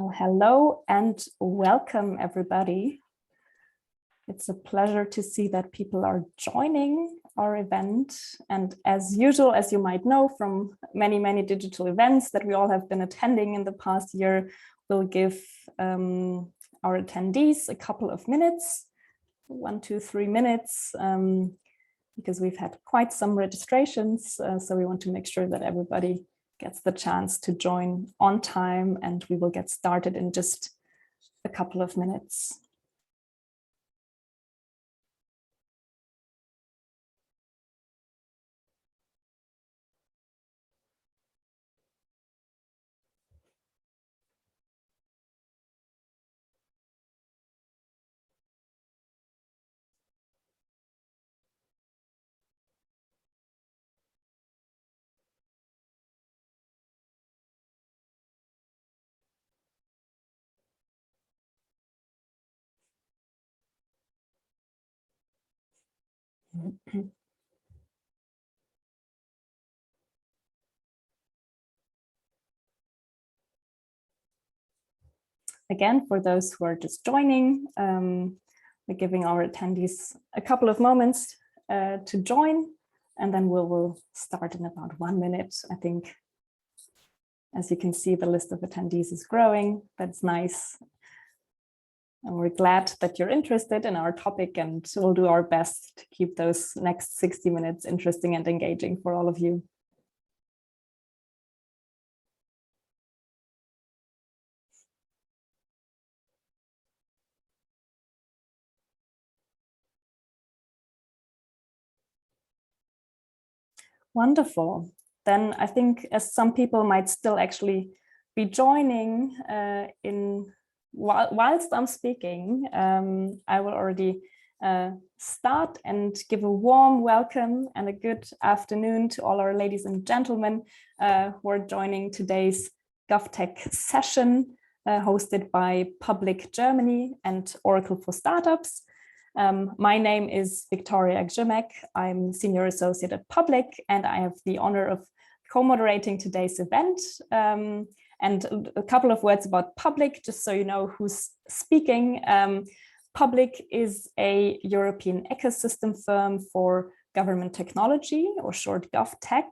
Well, hello and welcome, everybody. It's a pleasure to see that people are joining our event. And as usual, as you might know from many digital events that we all have been attending in the past year, we'll give our attendees a couple of minutes, 1, 2, 3 minutes, because we've had quite some registrations. So we want to make sure that everybody gets the chance to join on time, and we will get started in just a couple of minutes. Again, for those who are just joining, we're giving our attendees a couple of moments to join, and then we'll start in about 1 minute. I think, as you can see, the list of attendees is growing. That's nice. And we're glad that you're interested in our topic, and we'll do our best to keep those next 60 minutes interesting and engaging for all of you. Wonderful. Then I think, as some people might still actually be joining whilst I'm speaking, I will already start and give a warm welcome and a good afternoon to all our ladies and gentlemen who are joining today's GovTech session hosted by Public Germany and Oracle for Startups. My name is Viktoria Grzymek. I'm Senior Associate at Public, and I have the honor of co-moderating today's event. And a couple of words about Public, just so you know who's speaking. Public is a European ecosystem firm for government technology, or short GovTech.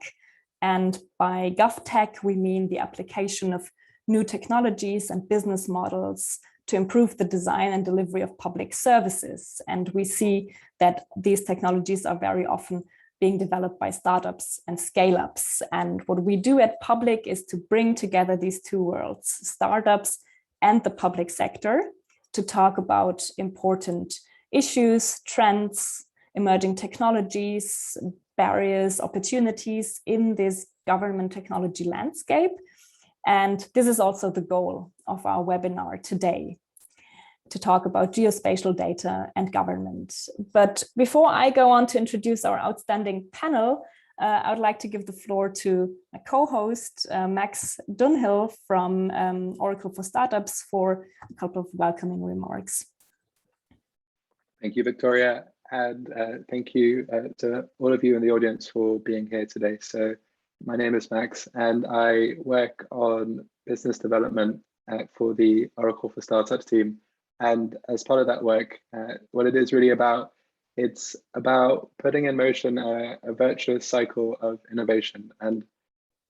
And by GovTech, we mean the application of new technologies and business models to improve the design and delivery of public services. And we see that these technologies are very often being developed by startups and scale-ups. And what we do at Public is to bring together these two worlds, startups and the public sector, to talk about important issues, trends, emerging technologies, barriers, opportunities in this government technology landscape. And this is also the goal of our webinar today, to talk about geospatial data and government. But before I go on to introduce our outstanding panel, I would like to give the floor to a co-host, Max Dunhill from Oracle for Startups, for a couple of welcoming remarks. Thank you, Victoria, and thank you to all of you in the audience for being here today. So my name is Max, and I work on business development for the Oracle for Startups team. And as part of that work, what it is really about, it's about putting in motion a virtuous cycle of innovation. And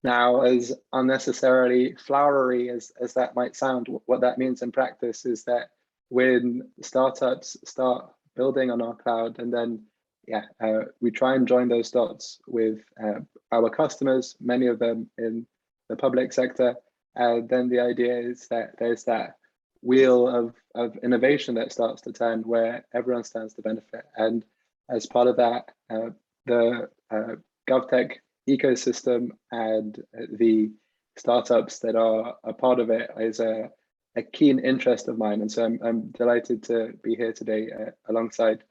now, as unnecessarily flowery as that might sound, what that means in practice is that when startups start building on our cloud, and then we try and join those dots with our customers, many of them in the public sector, then the idea is that there's that wheel of innovation that starts to turn where everyone stands to benefit. And as part of that, the GovTech ecosystem and the startups that are a part of it is a keen interest of mine. And so I'm delighted to be here today alongside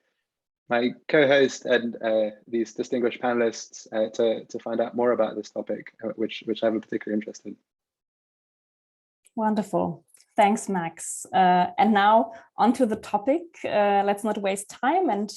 my co-host and these distinguished panelists to find out more about this topic, which I have a particular interest in. Wonderful. Thanks, Max. And now onto the topic. Let's not waste time and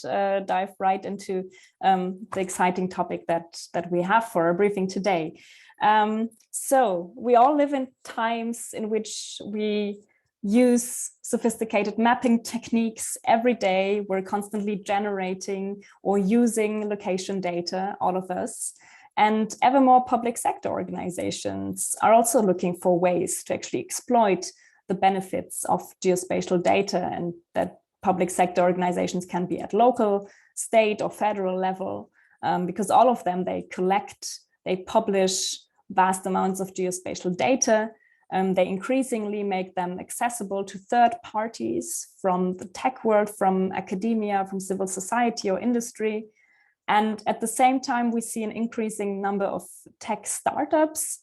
dive right into the exciting topic that we have for our briefing today. So we all live in times in which we use sophisticated mapping techniques every day. We're constantly generating or using location data, all of us. And ever more public sector organizations are also looking for ways to actually exploit the benefits of geospatial data, and that public sector organizations can be at local, state, or federal level, because all of them, they collect, they publish vast amounts of geospatial data. They increasingly make them accessible to third parties from the tech world, from academia, from civil society or industry. And at the same time, we see an increasing number of tech startups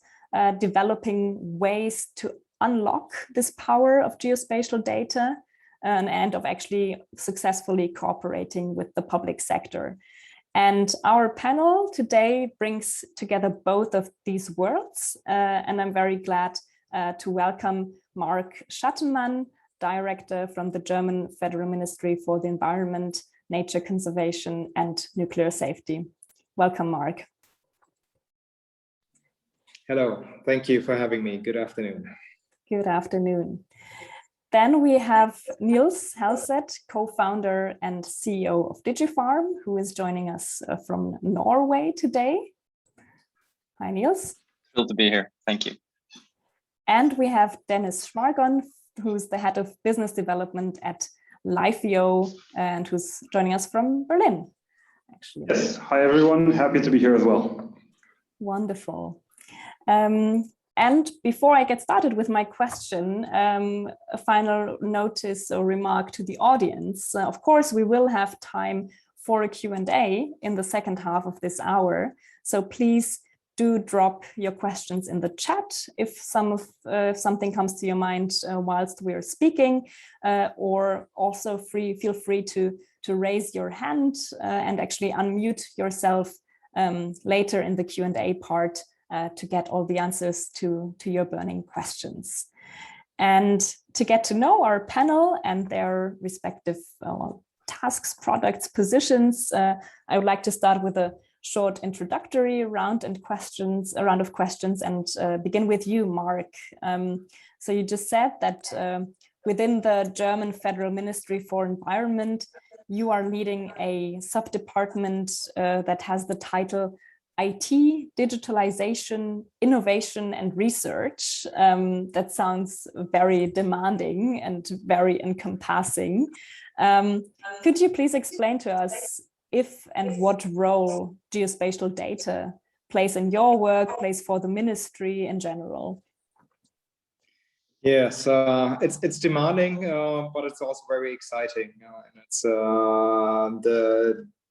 developing ways to unlock this power of geospatial data and of actually successfully cooperating with the public sector. And our panel today brings together both of these worlds. And I'm very glad to welcome Marc Schattenmann, Director from the German Federal Ministry for the Environment, Nature Conservation and Nuclear Safety. Welcome, Marc. Hello, thank you for having me. Good afternoon. Good afternoon. Then we have Nils Helset, co-founder and CEO of DigiFarm, who is joining us from Norway today. Hi, Nils. Thrilled to be here. Thank you. And we have Dennis Schmargon, who's the head of business development at LiveEO and who's joining us from Berlin, actually. Yes. Hi, everyone. Happy to be here as well. Wonderful. And before I get started with my question, a final notice or remark to the audience. Of course, we will have time for a Q&A in the second half of this hour. So please do drop your questions in the chat if something comes to your mind whilst we are speaking, or also feel free to raise your hand and actually unmute yourself later in the Q&A part to get all the answers to your burning questions. And to get to know our panel and their respective tasks, products, positions, I would like to start with a short introductory round of questions and begin with you, Marc. So you just said that within the German Federal Ministry for Environment, you are leading a sub-department that has the title IT, Digitalization, Innovation and Research. That sounds very demanding and very encompassing. Could you please explain to us if and what role geospatial data plays in your work, plays for the ministry in general? Yes, it's demanding, but it's also very exciting. And it's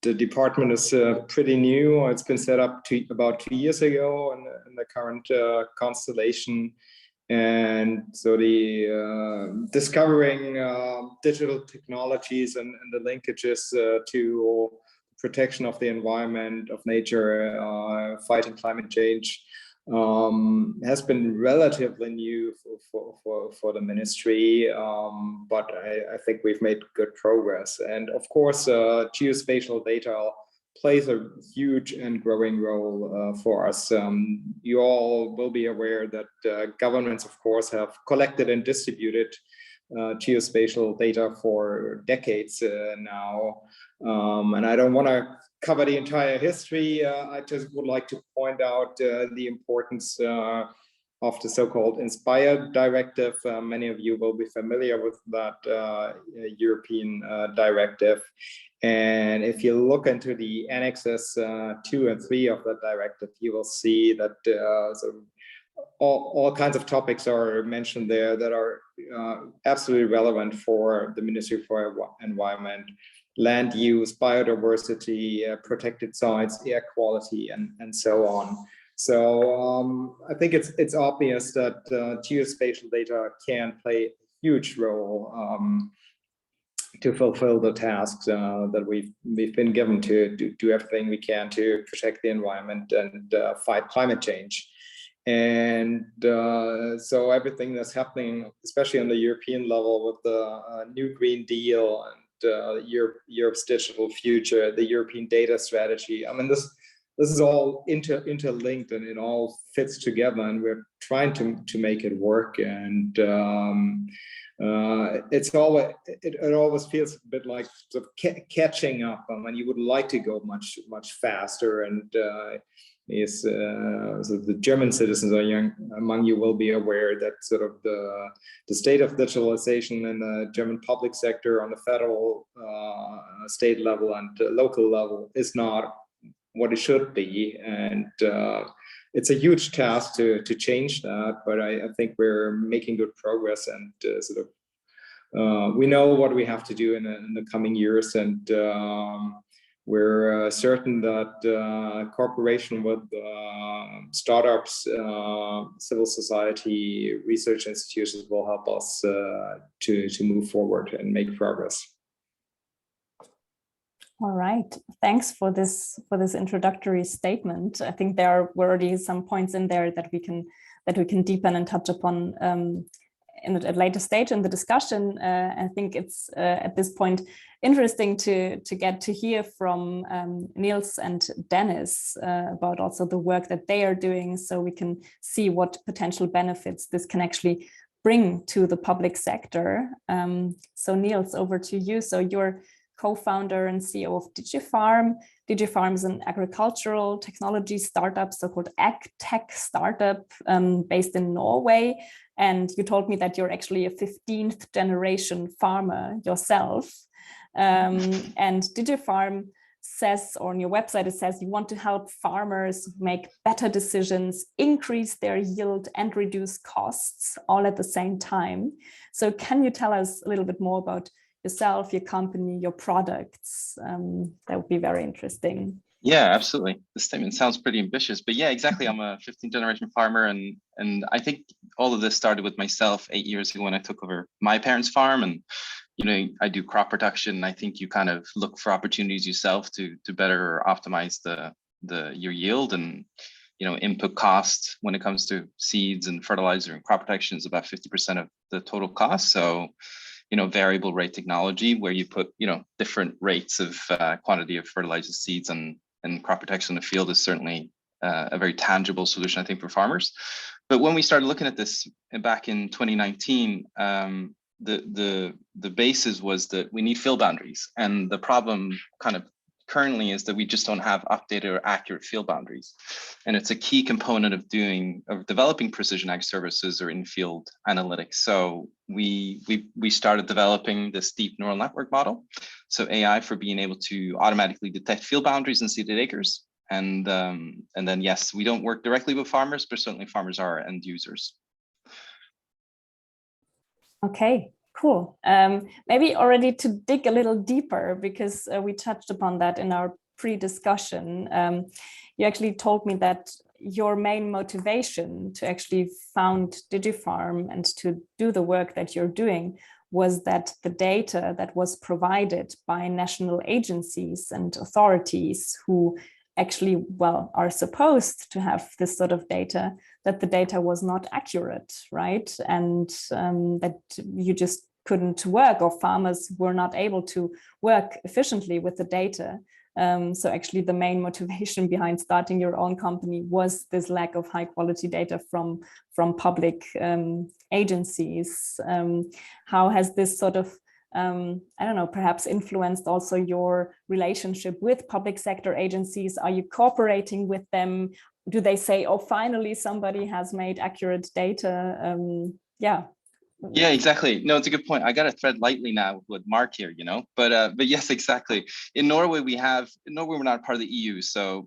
the department is pretty new. It's been set up about 2 years ago in the current constellation. And so the discovering digital technologies and the linkages to protection of the environment, of nature, fighting climate change has been relatively new for the ministry, but I think we've made good progress. And of course, geospatial data plays a huge and growing role for us. You all will be aware that governments, of course, have collected and distributed geospatial data for decades now. And I don't want to cover the entire history. I just would like to point out the importance of the so-called INSPIRE directive. Many of you will be familiar with that European directive. And if you look into the annexes 2 and 3 of that directive, you will see that all kinds of topics are mentioned there that are absolutely relevant for the Ministry for Environment: land use, biodiversity, protected sites, air quality, and so on. So I think it's obvious that geospatial data can play a huge role to fulfill the tasks that we've been given to do everything we can to protect the environment and fight climate change. And so everything that's happening, especially on the European level with the new Green Deal and Europe's digital future, the European data strategy, I mean, this is all interlinked, and it all fits together, and we're trying to make it work. And it always feels a bit like sort of catching up. I mean, you would like to go much faster, and so the German citizens among you will be aware that sort of the state of digitalization in the German public sector on the federal, state level and local level is not what it should be, and it's a huge task to change that. But I think we're making good progress, and we know what we have to do in the coming years, and we're certain that cooperation with startups, civil society, research institutions will help us to move forward and make progress. All right, thanks for this introductory statement. I think there were already some points in there that we can deepen and touch upon at a later stage in the discussion. I think it's at this point interesting to get to hear from Nils and Dennis about also the work that they are doing, so we can see what potential benefits this can actually bring to the public sector. So Nils, over to you. So you're co-founder and CEO of DigiFarm. DigiFarm is an agricultural technology startup, so-called AgTech startup based in Norway. And you told me that you're actually a 15th generation farmer yourself. And DigiFarm says, or on your website, it says you want to help farmers make better decisions, increase their yield and reduce costs all at the same time. So can you tell us a little bit more about yourself, your company, your products? That would be very interesting. Yeah, absolutely. The statement sounds pretty ambitious, but yeah, exactly. I'm a 15th generation farmer, and I think all of this started with myself 8 years ago when I took over my parents' farm. And I do crop production. I think you kind of look for opportunities yourself to better optimize your yield, and input cost when it comes to seeds and fertilizer and crop protection is about 50% of the total cost. So variable rate technology where you put, different rates of quantity of fertilizer, seeds and crop protection in the field is certainly a very tangible solution, I think, for farmers. But when we started looking at this back in 2019, the basis was that we need field boundaries. And the problem kind of currently is that we just don't have updated or accurate field boundaries. And it's a key component of developing precision ag services or in-field analytics. So we started developing this deep neural network model. So AI for being able to automatically detect field boundaries in seeded acres. And then, yes, we don't work directly with farmers, but certainly farmers are our end users. Okay. Cool. Maybe already to dig a little deeper, because we touched upon that in our pre-discussion. You actually told me that your main motivation to actually found DigiFarm and to do the work that you're doing was that the data that was provided by national agencies and authorities who actually, are supposed to have this sort of data, that the data was not accurate, right? And that you just couldn't work, or farmers were not able to work efficiently with the data. So actually the main motivation behind starting your own company was this lack of high quality data from public agencies. How has this sort of I don't know, perhaps influenced also your relationship with public sector agencies? Are you cooperating with them? Do they say, oh, finally somebody has made accurate data? Yeah, exactly. No, it's a good point. I got to tread lightly now with Marc here, but yes, exactly. In Norway, we're not part of the EU,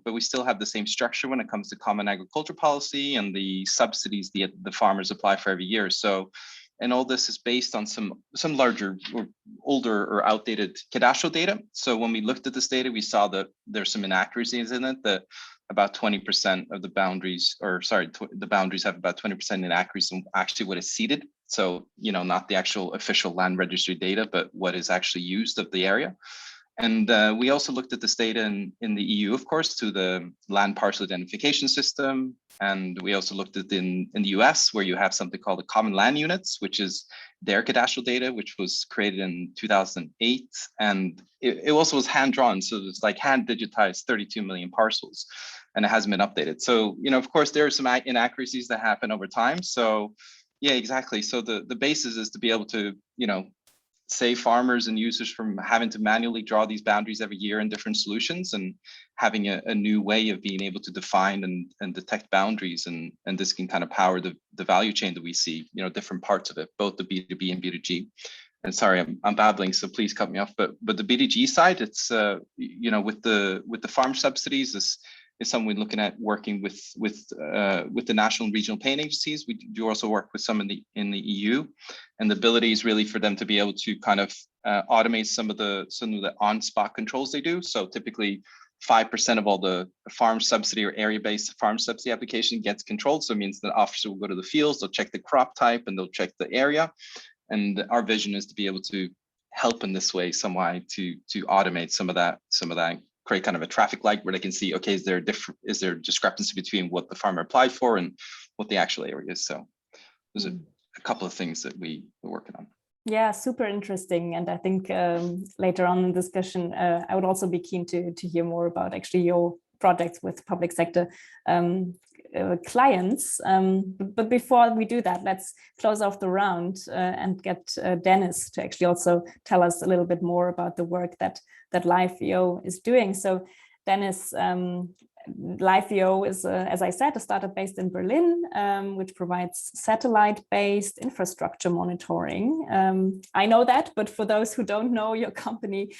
but we still have the same structure when it comes to common agriculture policy and the subsidies the farmers apply for every year. So, and all this is based on some larger or older or outdated cadastral data. So when we looked at this data, we saw that there's some inaccuracies in it, that about 20% of the boundaries, the boundaries have about 20% inaccuracy in actually what is seeded. So, not the actual official land registry data, but what is actually used of the area. And we also looked at this data in the EU, of course, to the land parcel identification system. And we also looked at in the US, where you have something called the common land units, which is their cadastral data, which was created in 2008. And it also was hand drawn. So it was like hand digitized 32 million parcels. and it hasn't been updated. So, of course, there are some inaccuracies that happen over time. So yeah, exactly. So the basis is to be able to, save farmers and users from having to manually draw these boundaries every year in different solutions, and having a new way of being able to define and detect boundaries. And this can kind of power the value chain that we see, different parts of it, both the B2B and B2G. And sorry, I'm babbling, so please cut me off. But the B2G side, it's with the farm subsidies, is something we're looking at working with the national and regional paying agencies. We do also work with some in the EU, and the ability is really for them to be able to kind of automate some of the on-spot controls they do. So typically 5% of all the farm subsidy or area-based farm subsidy application gets controlled. So it means the officer will go to the fields, they'll check the crop type, and they'll check the area. And our vision is to be able to help in this way, some way to automate some of that, create kind of a traffic light where they can see, okay, is there discrepancy between what the farmer applied for and what the actual area is? So there's a couple of things that we're working on. Yeah, super interesting. And I think later on in the discussion, I would also be keen to hear more about actually your projects with public sector clients. But before we do that, let's close off the round and get Dennis to actually also tell us a little bit more about the work that LiveEO is doing. So Dennis, LiveEO is, as I said, a startup based in Berlin, which provides satellite-based infrastructure monitoring. I know that, but for those who don't know your company,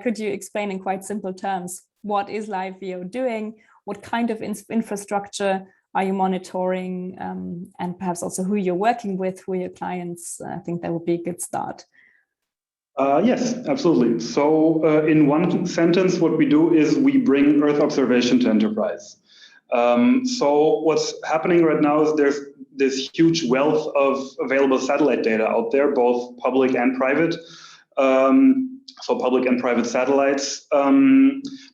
could you explain in quite simple terms, what is LiveEO doing? What kind of infrastructure are you monitoring? And perhaps also who you're working with, who are your clients? I think that would be a good start. Yes, absolutely. So in one sentence, what we do is we bring Earth observation to enterprise. So what's happening right now is there's this huge wealth of available satellite data out there, both public and private. So public and private satellites.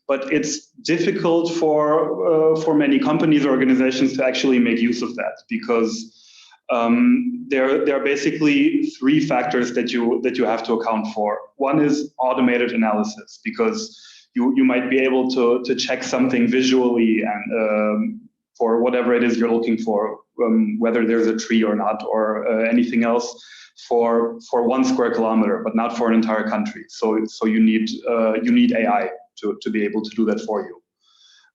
But it's difficult for many companies or organizations to actually make use of that, because there are basically three factors that you have to account for. One is automated analysis, because you might be able to check something visually and for whatever it is you're looking for, whether there's a tree or not, or anything else for 1 square kilometer, but not for an entire country. So you need AI to be able to do that for you.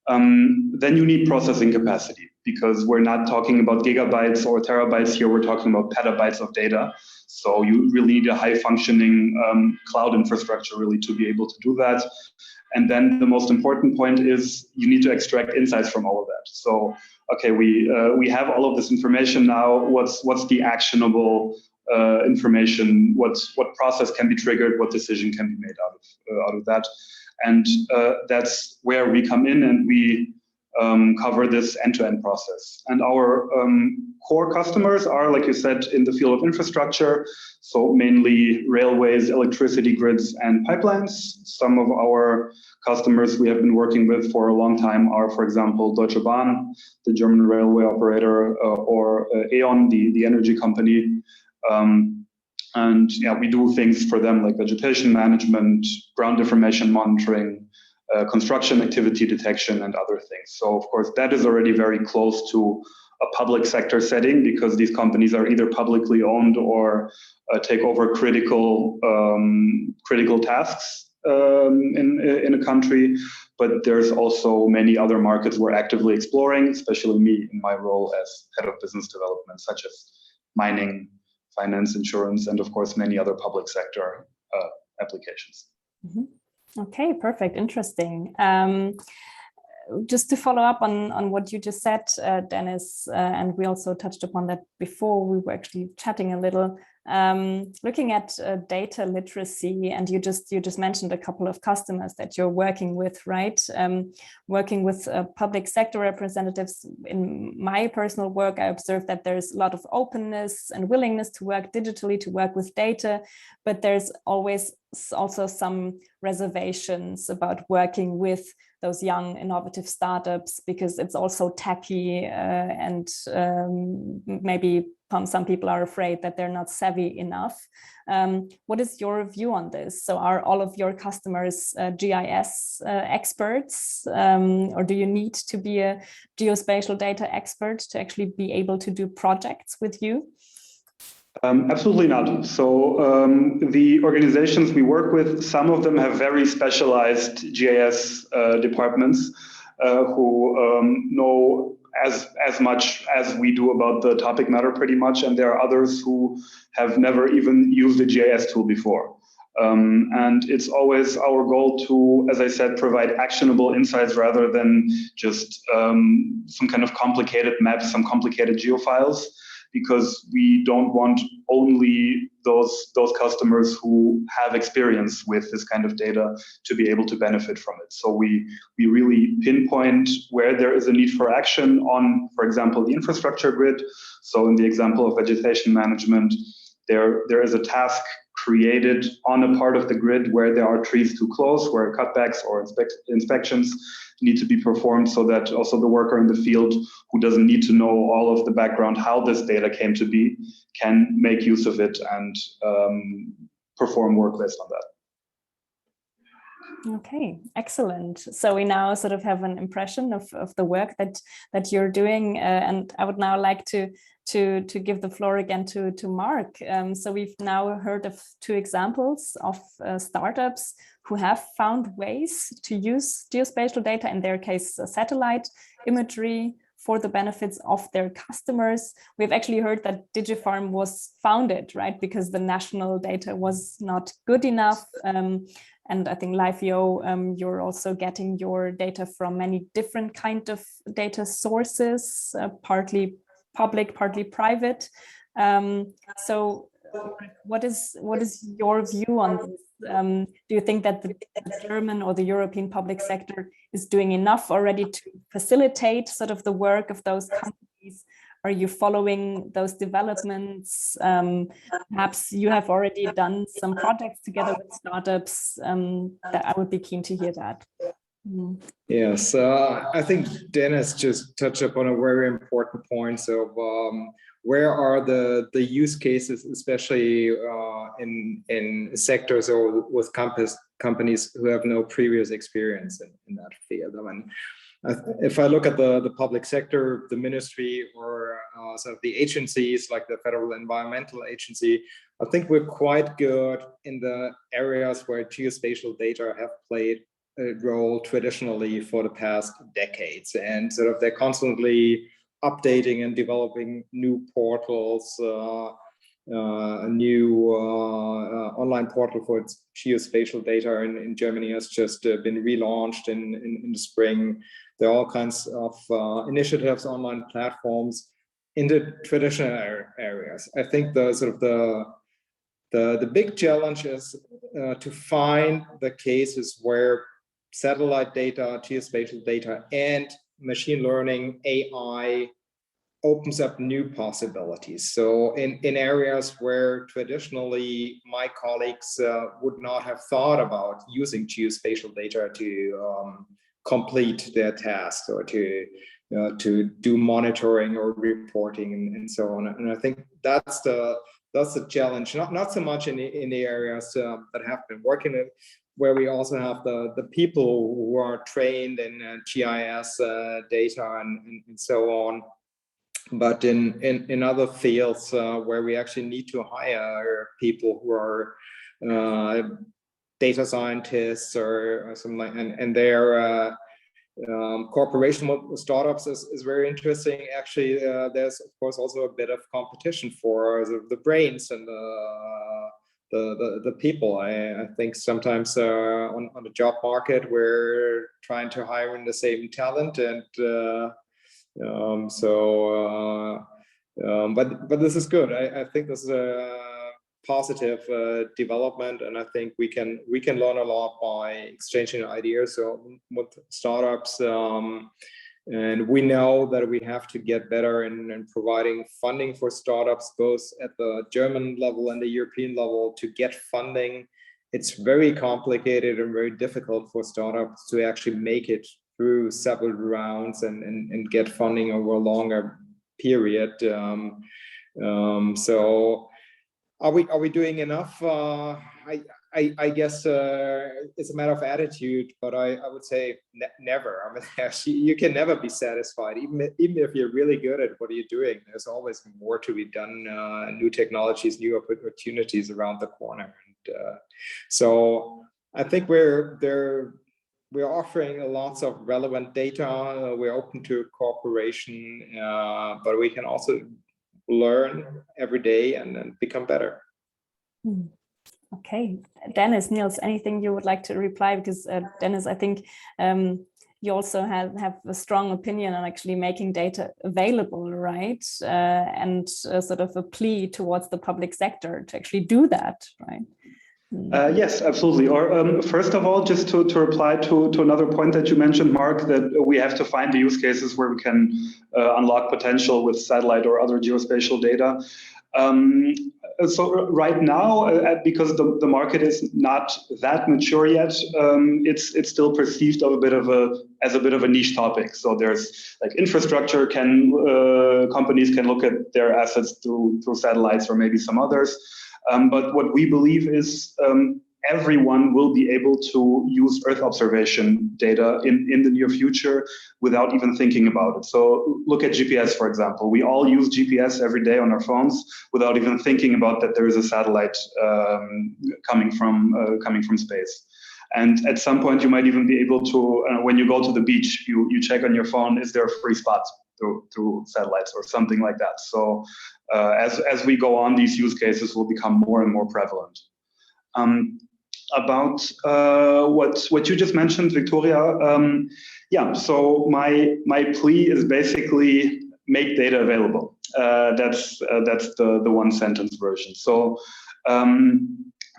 Then you need processing capacity, because we're not talking about gigabytes or terabytes here, we're talking about petabytes of data. So you really need a high functioning cloud infrastructure really to be able to do that. And then the most important point is you need to extract insights from all of that. So, okay, we have all of this information now. What's the actionable information? What process can be triggered? What decision can be made out of that? And that's where we come in, and we cover this end-to-end process. And our core customers are, like you said, in the field of infrastructure, so mainly railways, electricity grids, and pipelines. Some of our customers we have been working with for a long time are, for example, Deutsche Bahn, the German railway operator, or E.ON, the energy company. And yeah, we do things for them like vegetation management, ground deformation monitoring, construction activity detection, and other things. So of course, that is already very close to a public sector setting, because these companies are either publicly owned or take over critical tasks in a country. But there's also many other markets we're actively exploring, especially me in my role as head of business development, such as mining, finance, insurance, and of course, many other public sector applications. Mm-hmm. Okay, perfect, interesting. Just to follow up on what you just said, Dennis, and we also touched upon that before we were actually chatting a little, looking at data literacy, and you just mentioned a couple of customers that you're working with, right? Working with public sector representatives. In my personal work, I observed that there's a lot of openness and willingness to work digitally, to work with data, but there's always also some reservations about working with those young innovative startups, because it's also tacky and maybe some people are afraid that they're not savvy enough. What is your view on this? So are all of your customers GIS experts, or do you need to be a geospatial data expert to actually be able to do projects with you? Absolutely not. So the organizations we work with, some of them have very specialized GIS departments who know as much as we do about the topic matter pretty much, and there are others who have never even used a GIS tool before. And it's always our goal to, as I said, provide actionable insights rather than just some kind of complicated maps, some complicated geofiles, because we don't want only those customers who have experience with this kind of data to be able to benefit from it. So we really pinpoint where there is a need for action on, for example, the infrastructure grid. So in the example of vegetation management, there is a task created on a part of the grid where there are trees too close, where cutbacks or inspections need to be performed, so that also the worker in the field who doesn't need to know all of the background, how this data came to be, can make use of it and perform work based on that. Okay, excellent. So we now sort of have an impression of the work that you're doing, and I would now like to give the floor again to Marc. So we've now heard of 2 examples of startups who have found ways to use geospatial data, in their case satellite imagery, for the benefits of their customers. We've actually heard that DigiFarm was founded, right, because the national data was not good enough. And I think LiveEO, you're also getting your data from many different kind of data sources, partly public, partly private. So what is your view on this? Do you think that the German or the European public sector is doing enough already to facilitate sort of the work of those companies? Are you following those developments? Perhaps you have already done some projects together with startups. That I would be keen to hear that. Yes, I think Dennis just touched upon a very important point. So where are the use cases, especially in sectors or with companies who have no previous experience in that field? I mean, if I look at the public sector, the ministry, or some of the agencies like the Federal Environmental Agency, I think we're quite good in the areas where geospatial data have played a role traditionally for the past decades, and sort of they're constantly updating and developing new portals. A new online portal for its geospatial data in Germany has just been relaunched in the spring. There are all kinds of initiatives, online platforms in the traditional areas. I think the sort of the big challenge is to find the cases where satellite data, geospatial data, and machine learning, AI opens up new possibilities. So in areas where traditionally my colleagues would not have thought about using geospatial data to complete their tasks or to do monitoring or reporting and so on. And I think that's the challenge, not so much in the areas that have been working in, where we also have the people who are trained in GIS data and so on. But in other fields where we actually need to hire people who are data scientists or something like, and their cooperation with startups is very interesting. Actually, there's of course also a bit of competition for the brains and the people. I think sometimes on the job market we're trying to hire in the same talent, and but this is good. I think this is a positive development, and I think we can learn a lot by exchanging ideas with startups, and we know that we have to get better in providing funding for startups, both at the German level and the European level. To get funding, it's very complicated and very difficult for startups to actually make it through several rounds and get funding over a longer period. So are we doing enough? I guess it's a matter of attitude, but I would say never. I mean, you can never be satisfied, even if you're really good at what you're doing. There's always more to be done. New technologies, new opportunities around the corner, and so I think we're offering lots of relevant data. We're open to cooperation, but we can also learn every day and become better. Okay, Dennis, Nils, anything you would like to reply? Because Dennis, I think you also have a strong opinion on actually making data available, right? And sort of a plea towards the public sector to actually do that, right? Yes, absolutely. Or first of all, just to reply to another point that you mentioned, Marc, that we have to find the use cases where we can unlock potential with satellite or other geospatial data. So right now, because the market is not that mature yet, it's still perceived as a bit of a niche topic. So there's like infrastructure companies can look at their assets through satellites or maybe some others. But what we believe is everyone will be able to use Earth observation data in the near future without even thinking about it. So look at GPS, for example. We all use GPS every day on our phones without even thinking about that there is a satellite coming from space. And at some point, you might even be able to, when you go to the beach, you check on your phone, is there a free spot through satellites or something like that. So as we go on, these use cases will become more and more prevalent. About what you just mentioned, Viktoria, yeah, so my plea is basically make data available. That's the one sentence version. So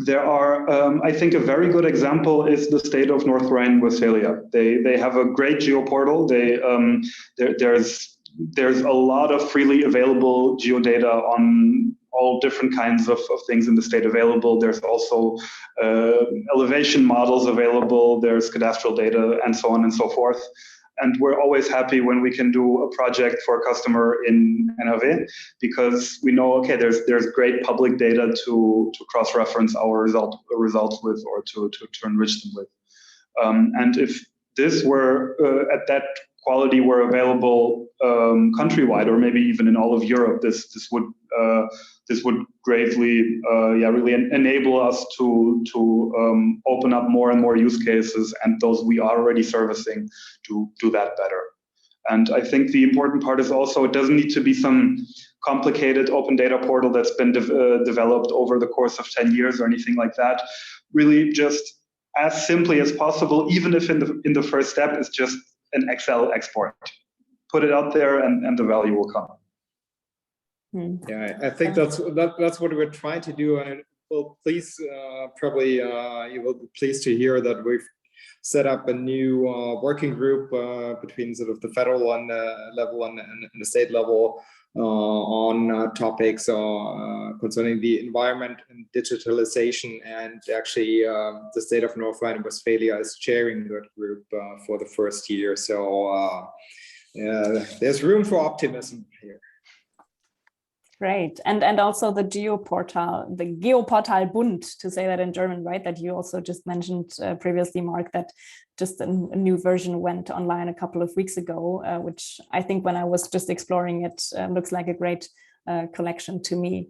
there are, I think a very good example is the state of North Rhine-Westphalia. They have a great geoportal. There's a lot of freely available geodata on all different kinds of things in the state available. There's also elevation models available. There's cadastral data and so on and so forth. And we're always happy when we can do a project for a customer in NRW because we know, okay, there's great public data to cross-reference our results with or to enrich them with. And if this were at that quality were available countrywide or maybe even in all of Europe, this would greatly really enable us to open up more and more use cases, and those we are already servicing to do that better. And I think the important part is also it doesn't need to be some complicated open data portal that's been developed over the course of 10 years or anything like that. Really just as simply as possible, even if in the first step is just an Excel export. Put it out there and the value will come. Yeah, I think that's what we're trying to do. And well, please, probably you will be pleased to hear that we've set up a new working group between sort of the federal level and the state level on topics concerning the environment and digitalization. And actually, the state of North Rhine-Westphalia is chairing that group for the first year. So there's room for optimism here. Great. And also the Geoportal, the Geoportal Bund, to say that in German, right? That you also just mentioned previously, Marc, that just a new version went online a couple of weeks ago, which I think when I was just exploring it, looks like a great collection to me.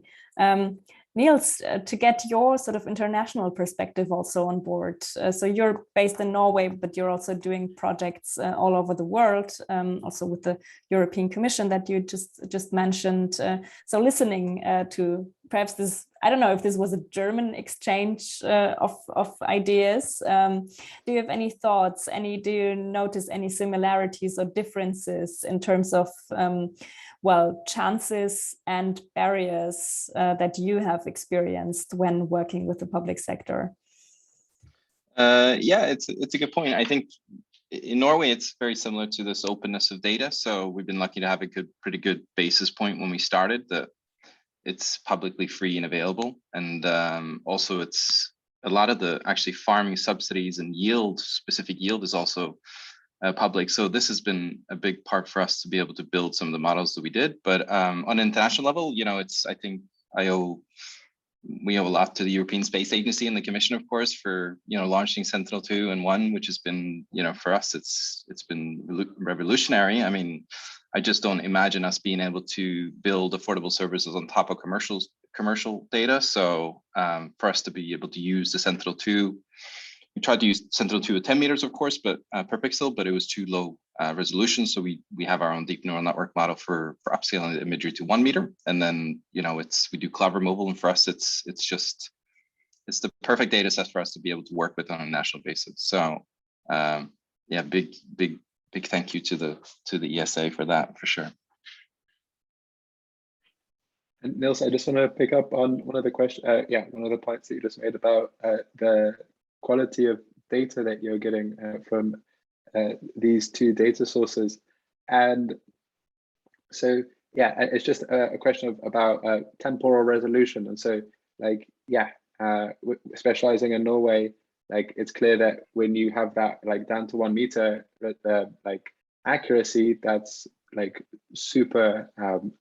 Nils, to get your sort of international perspective also on board. So you're based in Norway, but you're also doing projects all over the world, also with the European Commission that you just mentioned. So listening to perhaps this, I don't know if this was a German exchange of ideas. Do you have any thoughts? Do you notice any similarities or differences in terms of well, chances and barriers that you have experienced when working with the public sector? Yeah, it's a good point. I think in Norway, it's very similar to this openness of data. So we've been lucky to have a pretty good basis point when we started that it's publicly free and available. And also it's a lot of the actually farming subsidies and yield, specific yield is also public. So this has been a big part for us to be able to build some of the models that we did. But on an international level, you know, I think we owe a lot to the European Space Agency and the Commission, of course, for, you know, launching Sentinel-2 and 1, which has been, you know, for us, it's been revolutionary. I mean, I just don't imagine us being able to build affordable services on top of commercial data. So for us to be able to use the Sentinel-2, we tried to use Sentinel-2 at 10 meters, of course, but per pixel, but it was too low resolution. So we have our own deep neural network model for upscaling the imagery to 1 meter. And then, you know, we do cloud removal. And for us, it's the perfect data set for us to be able to work with on a national basis. So yeah, big thank you to the ESA for that, for sure. And Nils, I just want to pick up on one of the points that you just made about the quality of data that you're getting from these two data sources. And so, yeah, it's just a question about temporal resolution. And so, like, yeah, specializing in Norway, like, it's clear that when you have that, like, down to 1 meter, the like accuracy, that's like super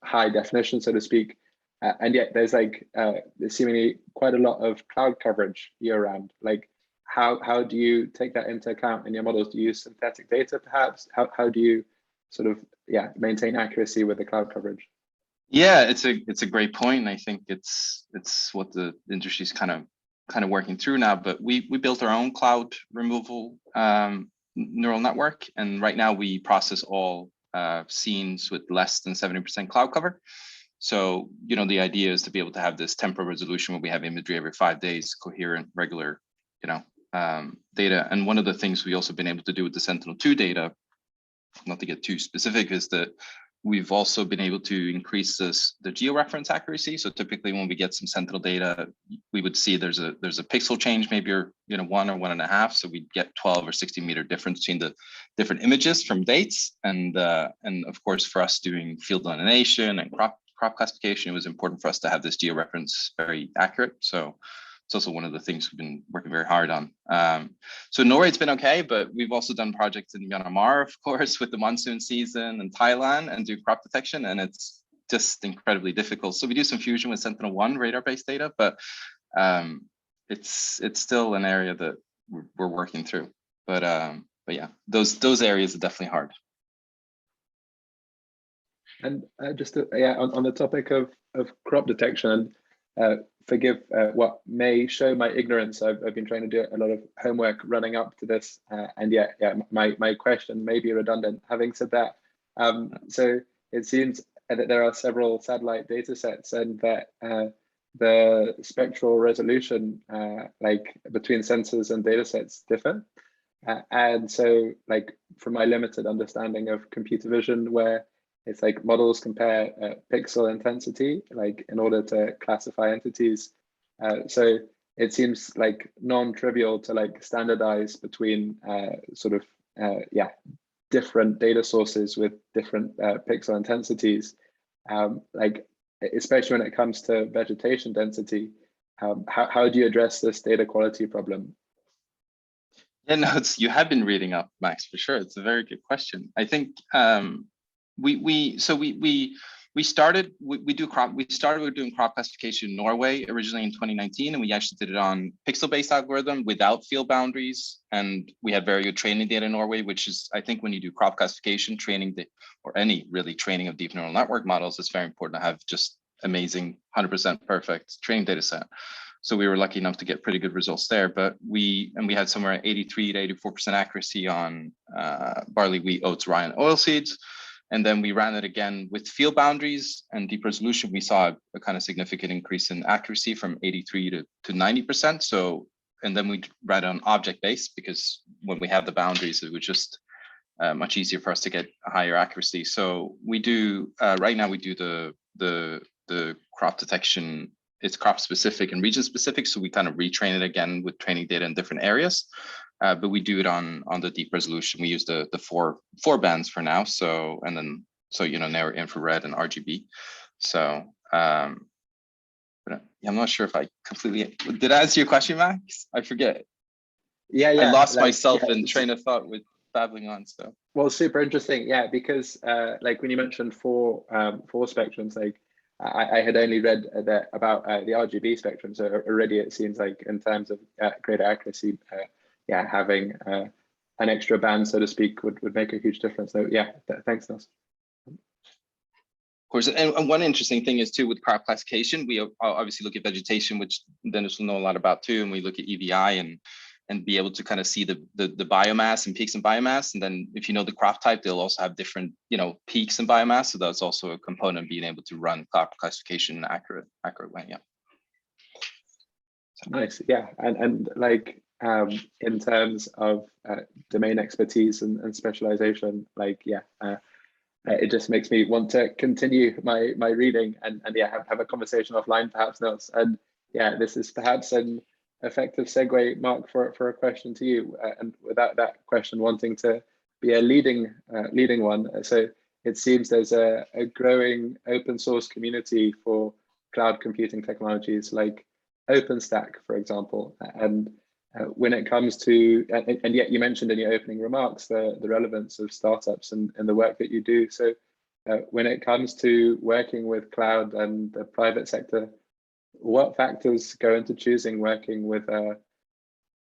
high definition, so to speak. And yet there's like there's seemingly quite a lot of cloud coverage year round. Like, how do you take that into account in your models? Do you use synthetic data perhaps? How do you sort of, yeah, maintain accuracy with the cloud coverage? Yeah, it's a great point. And I think it's what the industry's kind of working through now. But we built our own cloud removal neural network, and right now we process all scenes with less than 70% cloud cover. So, you know, the idea is to be able to have this temporal resolution where we have imagery every 5 days, coherent, regular, you know, data. And one of the things we also been able to do with the Sentinel-2 data, not to get too specific, is that we've also been able to increase the geo-reference accuracy. So typically when we get some Sentinel data, we would see there's a pixel change, maybe, or, you know, 1 or 1.5. So we get 12 or 60 meter difference between the different images from dates. And of course, for us doing field delineation and crop classification, it was important for us to have this geo-reference very accurate. So it's also one of the things we've been working very hard on. So in Norway, it's been okay, but we've also done projects in Myanmar, of course, with the monsoon season, and Thailand, and do crop detection, and it's just incredibly difficult. So we do some fusion with Sentinel-1 radar-based data, but it's still an area that we're working through. But yeah, those areas are definitely hard. And just to, yeah, on the topic of crop detection, forgive what may show my ignorance. I've been trying to do a lot of homework running up to this, and yeah, my question may be redundant. Having said that, so it seems that there are several satellite data sets, and that the spectral resolution, like, between sensors and data sets differ. And so, like, from my limited understanding of computer vision, where it's like models compare pixel intensity, like, in order to classify entities. So it seems like non-trivial to, like, standardize between sort of, yeah, different data sources with different pixel intensities. Like, especially when it comes to vegetation density, how do you address this data quality problem? Yeah, no, you have been reading up, Max, for sure. It's a very good question. I think we started with doing crop classification in Norway originally in 2019, and we actually did it on pixel-based algorithm without field boundaries, and we had very good training data in Norway, which is, I think, when you do crop classification training, or any really training of deep neural network models, it's very important to have just amazing 100% perfect training data set. So we were lucky enough to get pretty good results there, but we had somewhere 83 to 84% accuracy on barley, wheat, oats, rye, and oilseeds. And then we ran it again with field boundaries and deep resolution. We saw a kind of significant increase in accuracy from 83 to 90%. So, and then we ran it on object based, because when we have the boundaries, it was just much easier for us to get a higher accuracy. So we do, right now we do the crop detection. It's crop specific and region specific. So we kind of retrain it again with training data in different areas. But we do it on the deep resolution. We use the four bands for now. So, and then, so, you know, near infrared and RGB. So, but I'm not sure if I completely, did I answer your question, Max? I forget. Yeah. I lost like, myself in train of thought with babbling on. So well, super interesting, yeah, because like when you mentioned four spectrums, like I had only read about the RGB spectrum, so already it seems like in terms of greater accuracy, yeah, having an extra band, so to speak, would make a huge difference. So yeah, thanks, Nils. Of course, and one interesting thing is too with crop classification, we obviously look at vegetation, which Dennis will know a lot about too, and we look at EVI and be able to kind of see the biomass and peaks in biomass. And then if you know the crop type, they'll also have different, you know, peaks in biomass. So that's also a component of being able to run crop classification in an accurate way. Yeah. So. Nice. Yeah. And like in terms of domain expertise and specialization, like, yeah, it just makes me want to continue my reading and yeah, have a conversation offline, perhaps, Nils. And yeah, this is perhaps an effective segue, Marc, for a question to you, and without that question wanting to be a leading one. So it seems there's a growing open source community for cloud computing technologies like OpenStack, for example. And when it comes to, and yet you mentioned in your opening remarks the relevance of startups and the work that you do. So when it comes to working with cloud and the private sector, what factors go into choosing working with a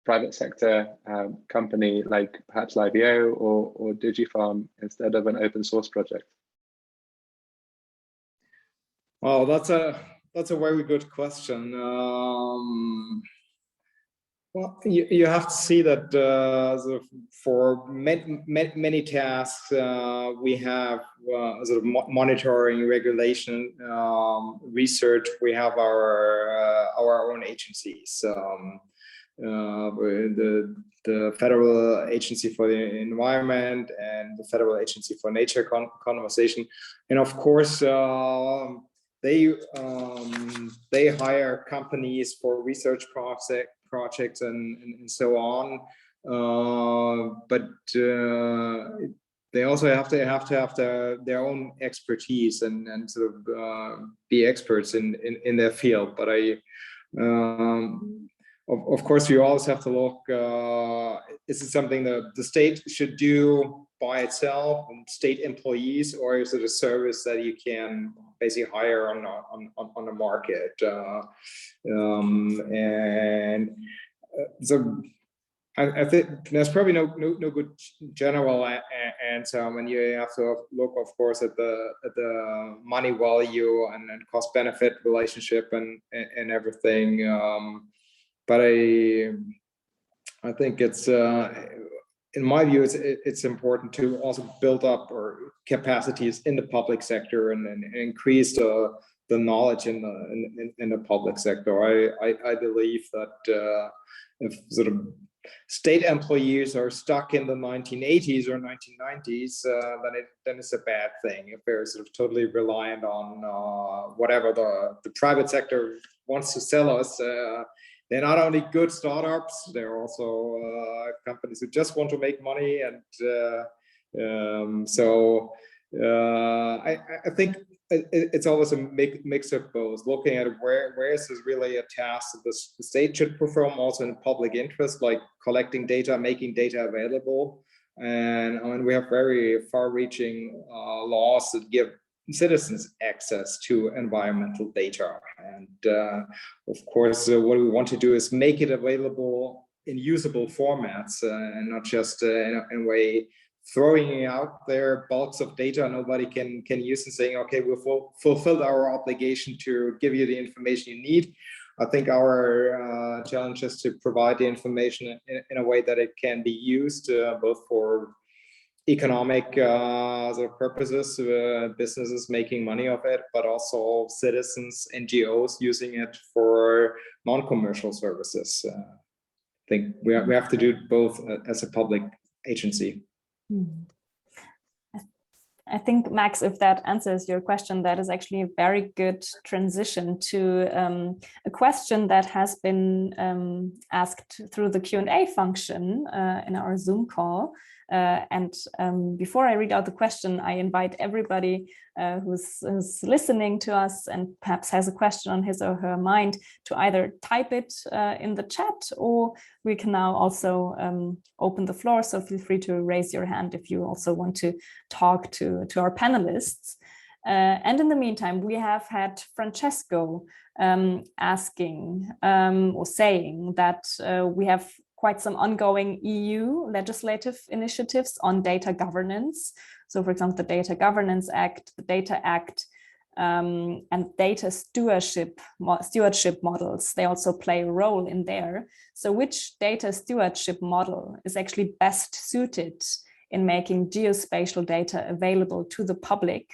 private sector company like perhaps LiveEO or DigiFarm instead of an open source project? Well, that's a very good question. Well, you have to see that sort of for many tasks we have sort of monitoring, regulation, research. We have our own agencies. The Federal Agency for the Environment and the Federal Agency for Nature Conservation, and of course they hire companies for research projects and so on, but they also have to have their own expertise and sort of be experts in their field. But of course, you always have to look, is it something that the state should do by itself, and state employees, or is it a service that you can basically hire on the market? So I think there's probably no good general answer. I mean, you have to look, of course, at the money value and cost benefit relationship and everything. But I think it's in my view, it's important to also build up or capacities in the public sector and increase the knowledge in the public sector. I believe that if sort of state employees are stuck in the 1980s or 1990s, then it's a bad thing. If they're sort of totally reliant on whatever the private sector wants to sell us. They're not only good startups, they're also companies who just want to make money. And I think it's always a mix of both, looking at where is this really a task that the state should perform also in public interest, like collecting data, making data available. And I mean, we have very far-reaching laws that give citizens access to environmental data. And of course, what we want to do is make it available in usable formats and not just in a way throwing out there bulks of data nobody can use and saying, okay, we've fulfilled our obligation to give you the information you need. I think our challenge is to provide the information in a way that it can be used both for economic sort of purposes, businesses making money of it, but also citizens, NGOs using it for non-commercial services. I think we have to do both as a public agency. I think, Max, if that answers your question, that is actually a very good transition to a question that has been asked through the Q&A function in our Zoom call. And before I read out the question, I invite everybody who's listening to us and perhaps has a question on his or her mind to either type it in the chat, or we can now also open the floor. So feel free to raise your hand if you also want to talk to our panelists. And in the meantime, we have had Francesco asking or saying that we have quite some ongoing EU legislative initiatives on data governance. So for example, the Data Governance Act, the Data Act, and data stewardship models, they also play a role in there. So which data stewardship model is actually best suited in making geospatial data available to the public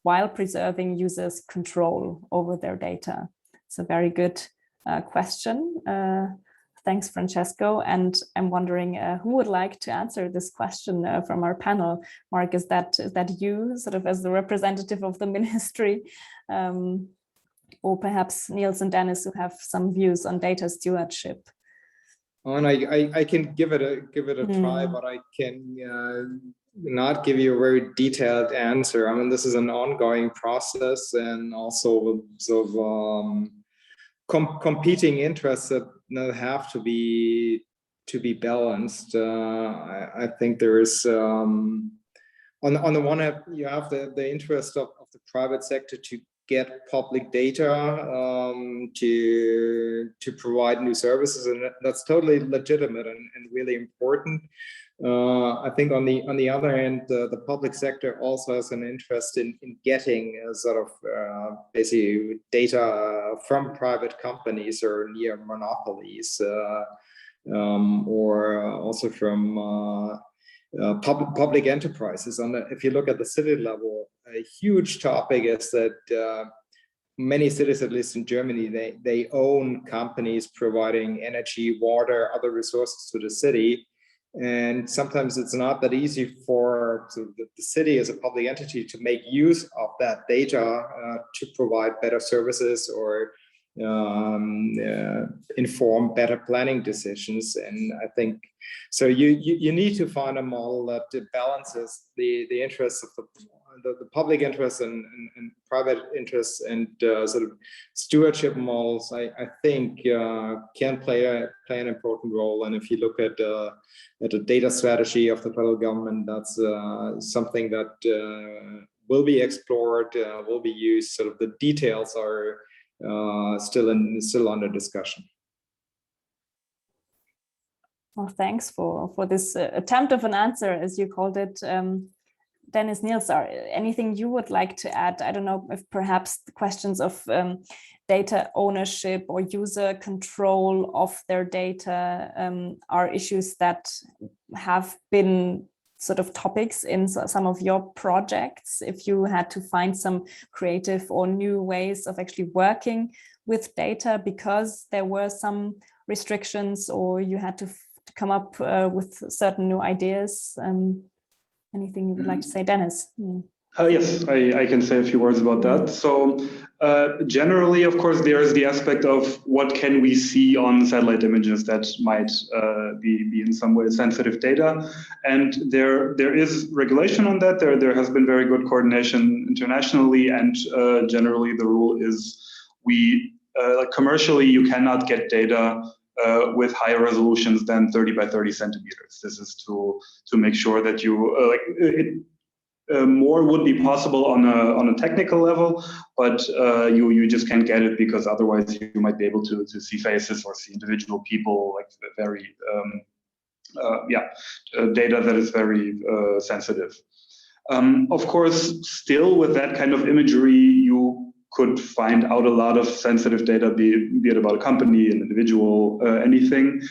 while preserving users' control over their data? It's a very good question. Thanks, Francesco. And I'm wondering who would like to answer this question from our panel. Marc, is that you, sort of as the representative of the ministry? Or perhaps Nils and Dennis, who have some views on data stewardship? And I can give it a try, but I can not give you a very detailed answer. I mean, this is an ongoing process, and also sort of competing interests that have to be balanced. I think there is on the one hand, you have the interest of the private sector to get public data to provide new services, and that's totally legitimate and really important. I think on the other hand, the public sector also has an interest in getting a sort of basically data from private companies or near monopolies, or also from public enterprises. If you look at the city level, a huge topic is that many cities, at least in Germany, they own companies providing energy, water, other resources to the city. And sometimes it's not that easy for the city as a public entity to make use of that data to provide better services or inform better planning decisions. And I think so you need to find a model that balances the interests of the public interests and private interests, and sort of stewardship models I think can play an important role. And if you look at the data strategy of the federal government, that's something that will be explored, will be used. Sort of the details are still under discussion. Well, thanks for this attempt of an answer, as you called it. Dennis, Nils, anything you would like to add? I don't know if perhaps the questions of data ownership or user control of their data are issues that have been sort of topics in some of your projects. If you had to find some creative or new ways of actually working with data because there were some restrictions, or you had to come up with certain new ideas. Anything you would like to say, Dennis? Yes, I can say a few words about that. So generally, of course, there's the aspect of what can we see on satellite images that might be in some way sensitive data. And there is regulation on that. There has been very good coordination internationally, and generally the rule is commercially you cannot get data with higher resolutions than 30 by 30 centimeters. This is to make sure that you more would be possible on a technical level, but you just can't get it because otherwise you might be able to see faces or see individual people, like very data that is very sensitive. Of course, still with that kind of imagery, you could find out a lot of sensitive data, be it about a company, an individual, anything.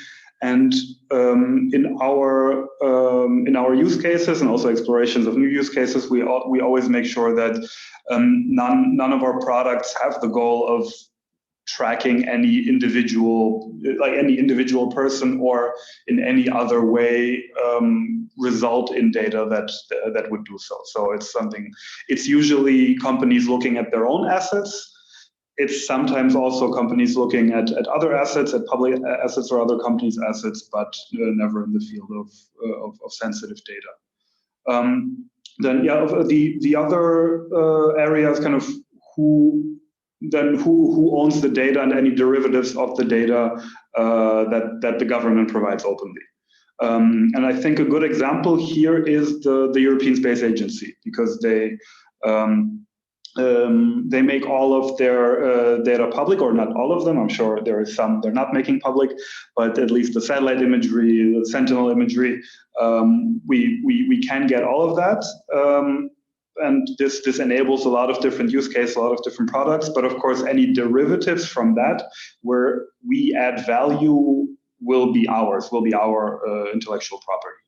And in our use cases and also explorations of new use cases, we always make sure that none of our products have the goal of tracking any individual person or in any other way result in data that would do so. So it's usually companies looking at their own assets, it's sometimes also companies looking at other assets, at public assets or other companies' assets, but never in the field of sensitive data. Then, yeah, the other areas, kind of who owns the data and any derivatives of the data that the government provides openly. And I think a good example here is the European Space Agency, because they make all of their data public, or not all of them. I'm sure there is some they're not making public, but at least the satellite imagery, the Sentinel imagery, we can get all of that. And this enables a lot of different use cases, a lot of different products. But of course, any derivatives from that where we add value will be ours, will be our intellectual property.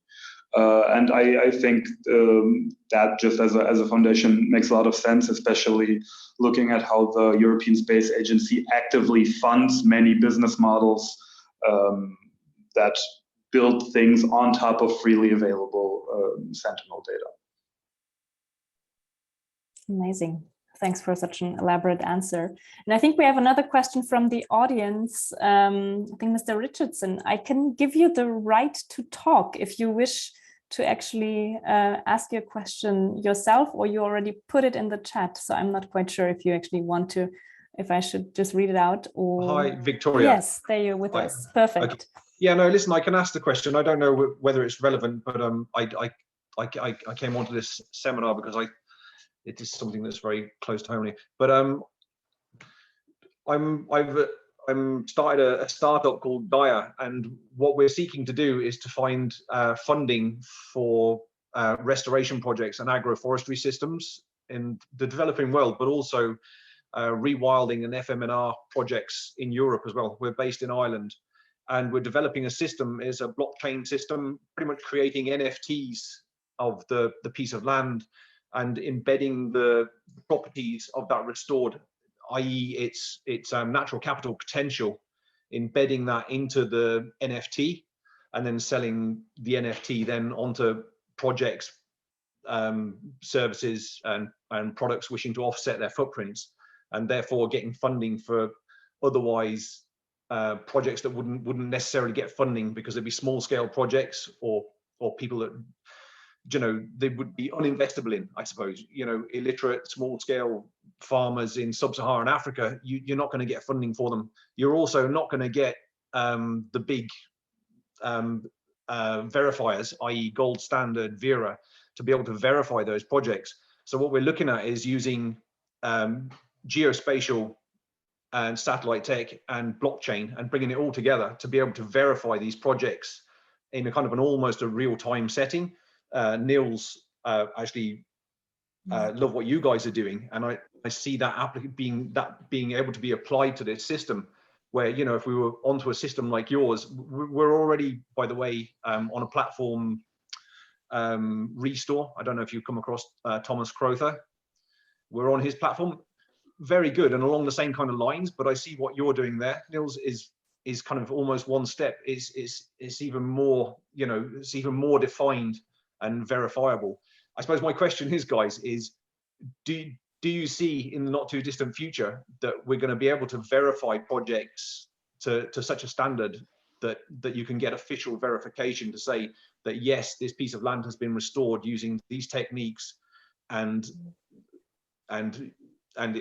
And I think that just as a foundation makes a lot of sense, especially looking at how the European Space Agency actively funds many business models that build things on top of freely available Sentinel data. Amazing. Thanks for such an elaborate answer. And I think we have another question from the audience. I think Mr. Richardson, I can give you the right to talk if you wish to actually ask your question yourself, or you already put it in the chat. So I'm not quite sure if you actually want to, if I should just read it out or... Hi, Victoria. Yes, there you're with us. Perfect. Okay. Yeah, no, listen, I can ask the question. I don't know whether it's relevant, but I came onto this seminar because it is something that's very close to home. But I've started a startup called Gaia, and what we're seeking to do is to find funding for restoration projects and agroforestry systems in the developing world, but also rewilding and FMNR projects in Europe as well. We're based in Ireland, and we're developing a system, is a blockchain system, pretty much creating NFTs of the piece of land and embedding the properties of that restored, i.e. its natural capital potential, embedding that into the NFT and then selling the NFT then onto projects, services and products wishing to offset their footprints, and therefore getting funding for otherwise projects that wouldn't necessarily get funding because they'd be small scale projects or people that, you know, they would be uninvestable in, I suppose, you know, illiterate small scale farmers in sub-Saharan Africa. You're not going to get funding for them. You're also not going to get the big verifiers, i.e. gold standard, Vera, to be able to verify those projects. So what we're looking at is using geospatial and satellite tech and blockchain and bringing it all together to be able to verify these projects in a kind of an almost a real-time setting. Nils, actually love what you guys are doing, and I see that being able to be applied to this system, where, you know, if we were onto a system like yours, we're already, by the way, on a platform, Restore. I don't know if you've come across Thomas Crowther. We're on his platform, very good, and along the same kind of lines. But I see what you're doing there, Nils, is kind of almost one step. It's even more, you know, it's even more defined and verifiable. I suppose my question is, guys, is do you see in the not too distant future that we're going to be able to verify projects to such a standard that you can get official verification to say that yes, this piece of land has been restored using these techniques, and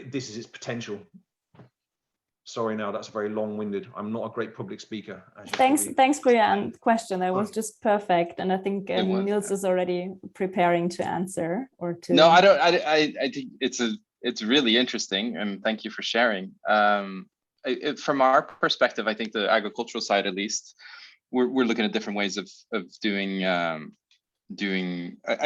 this is its potential? Sorry, now that's very long-winded. I'm not a great public speaker. Thanks for your question. That was just perfect, and I think Nils is already preparing to answer or to. No, I don't. I think it's really interesting, and thank you for sharing. From our perspective, I think the agricultural side, at least, we're looking at different ways of doing. I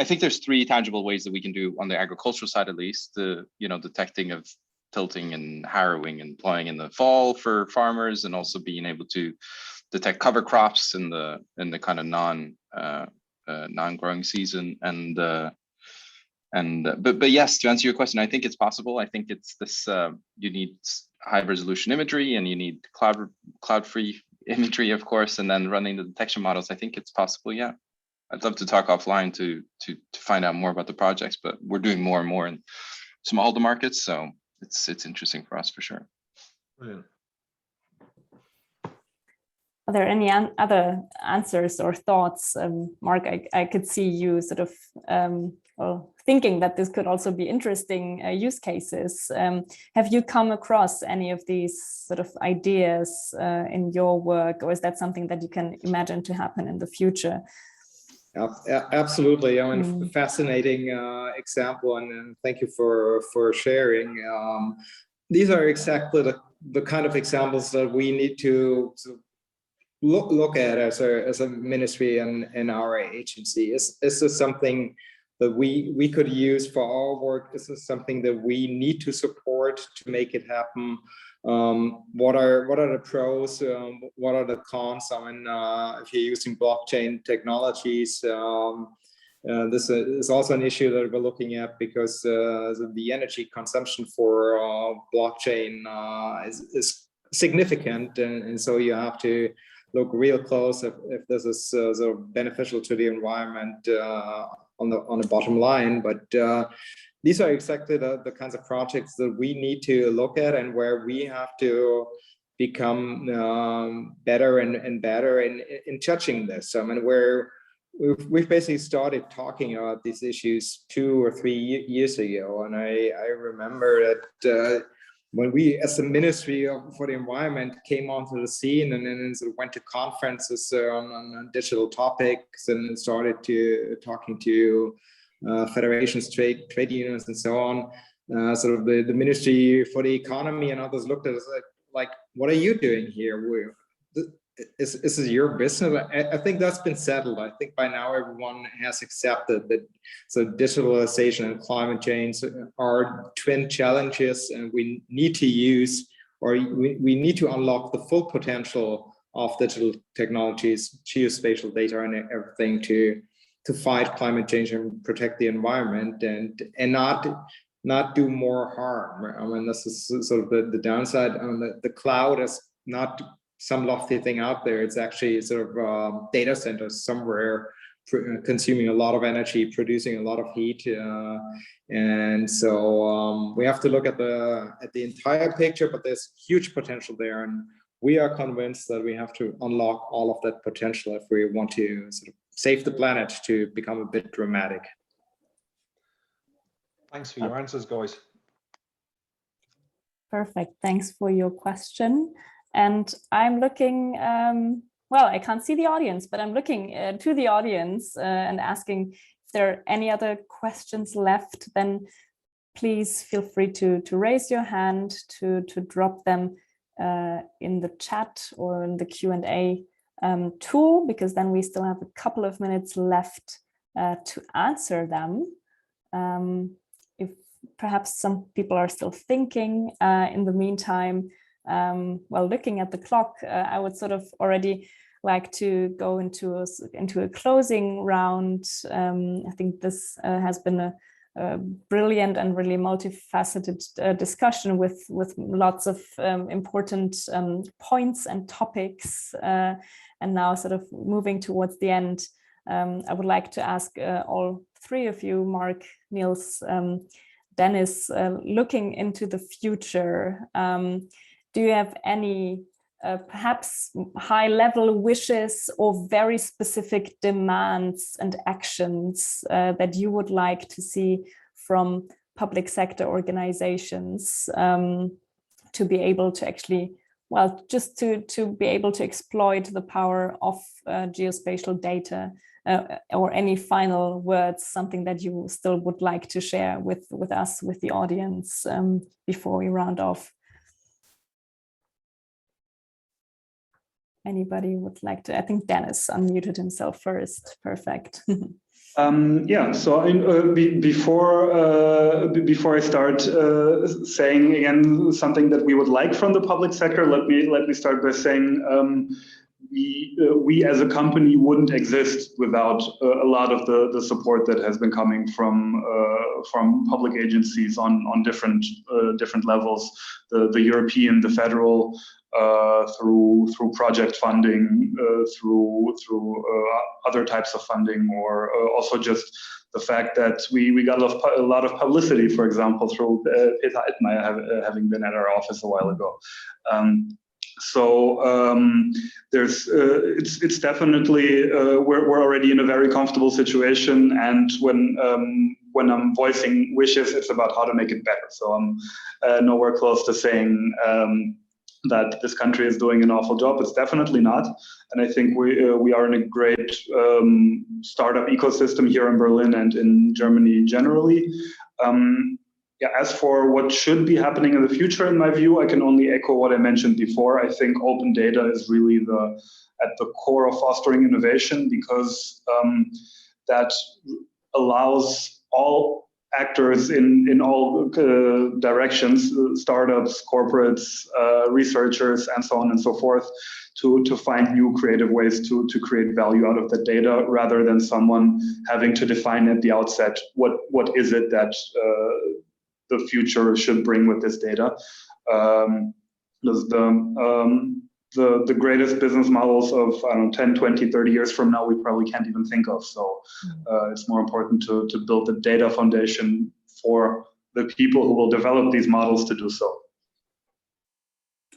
think there's three tangible ways that we can do on the agricultural side, at least. The detecting of tilting and harrowing and plowing in the fall for farmers, and also being able to detect cover crops in the kind of non-growing season. But yes, to answer your question, I think it's possible. I think it's this. You need high resolution imagery, and you need cloud-free imagery, of course, and then running the detection models. I think it's possible. Yeah, I'd love to talk offline to find out more about the projects, but we're doing more and more in smallholder markets, so it's interesting for us for sure. Brilliant. Are there any other answers or thoughts? Marc, I could see you sort of well, thinking that this could also be interesting use cases. Have you come across any of these sort of ideas in your work, or is that something that you can imagine to happen in the future? Absolutely. I mean, fascinating example, and thank you for sharing. These are exactly the kind of examples that we need to look at as a ministry and in our agency. Is this something that we could use for our work? Is this something that we need to support to make it happen? What are the pros? What are the cons? I mean, if you're using blockchain technologies, this is also an issue that we're looking at, because the energy consumption for blockchain is significant, and so you have to look real close if this is sort of beneficial to the environment on the bottom line. But these are exactly the kinds of projects that we need to look at, and where we have to become better and better in judging this. I mean, we've basically started talking about these issues 2 or 3 years ago, and I remember that when we, as the Ministry for the Environment, came onto the scene and then sort of went to conferences on digital topics, and started talking to federations, trade unions, and so on. Sort of the Ministry for the Economy and others looked at us like, what are you doing here? Is this your business? I think that's been settled. I think by now everyone has accepted that digitalization and climate change are twin challenges, and we need to use, or we need to unlock the full potential of digital technologies, geospatial data, and everything to fight climate change and protect the environment, and not do more harm. I mean, this is sort of the downside. The cloud is not some lofty thing out there. It's actually sort of data centers somewhere consuming a lot of energy, producing a lot of heat, and so we have to look at the entire picture. But there's huge potential there, and we are convinced that we have to unlock all of that potential if we want to sort of save the planet, to become a bit dramatic. Thanks for your answers, guys. Perfect. Thanks for your question. And I'm looking, well, I can't see the audience, but I'm looking to the audience and asking if there are any other questions left. Then please feel free to raise your hand, to drop them in the chat or in the Q&A tool, because then we still have a couple of minutes left to answer them. If perhaps some people are still thinking in the meantime, well, looking at the clock, I would sort of already like to go into a closing round. I think this has been a brilliant and really multifaceted discussion with lots of important points and topics. And now, sort of moving towards the end, I would like to ask all three of you, Marc, Nils, Dennis, looking into the future. Do you have any perhaps high-level wishes or very specific demands and actions that you would like to see from public sector organizations to be able to actually, well, just to be able to exploit the power of geospatial data, or any final words, something that you still would like to share with us, with the audience, before we round off? Anybody would like to? I think Dennis unmuted himself first. Perfect. Yeah. So before I start saying again something that we would like from the public sector, let me start by saying we as a company wouldn't exist without a lot of the support that has been coming from public agencies on different levels, the European, the federal, through project funding, through other types of funding, or also just the fact that we got a lot of publicity, for example, through Peter Altmaier having been at our office a while ago. There's it's definitely we're already in a very comfortable situation, and when I'm voicing wishes, it's about how to make it better. So I'm nowhere close to saying that this country is doing an awful job. It's definitely not, and I think we are in a great startup ecosystem here in Berlin and in Germany generally. Yeah, as for what should be happening in the future, in my view, I can only echo what I mentioned before. I think open data is really at the core of fostering innovation, because that allows all actors in all directions, startups, corporates, researchers, and so on and so forth, to find new creative ways to create value out of the data, rather than someone having to define at the outset what is it that the future should bring with this data. The greatest business models of, I don't know, 10, 20, 30 years from now, we probably can't even think of. So it's more important to build the data foundation for the people who will develop these models to do so.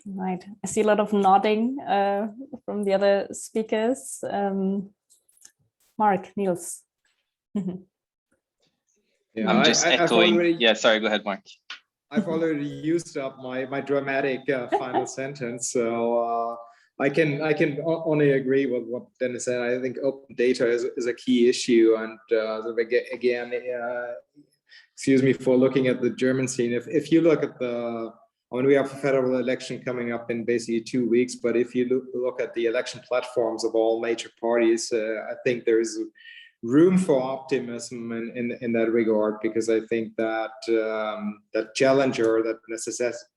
Right. I see a lot of nodding from the other speakers. Marc, Nils. Yeah, I'm just echoing. Yeah, sorry, go ahead, Marc. I've already used up my dramatic final sentence, so I can only agree with what Dennis said. I think open data is a key issue, and again, excuse me for looking at the German scene. If you look at we have a federal election coming up in basically 2 weeks, but if you look at the election platforms of all major parties, I think there is room for optimism in that regard, because I think that that challenger, that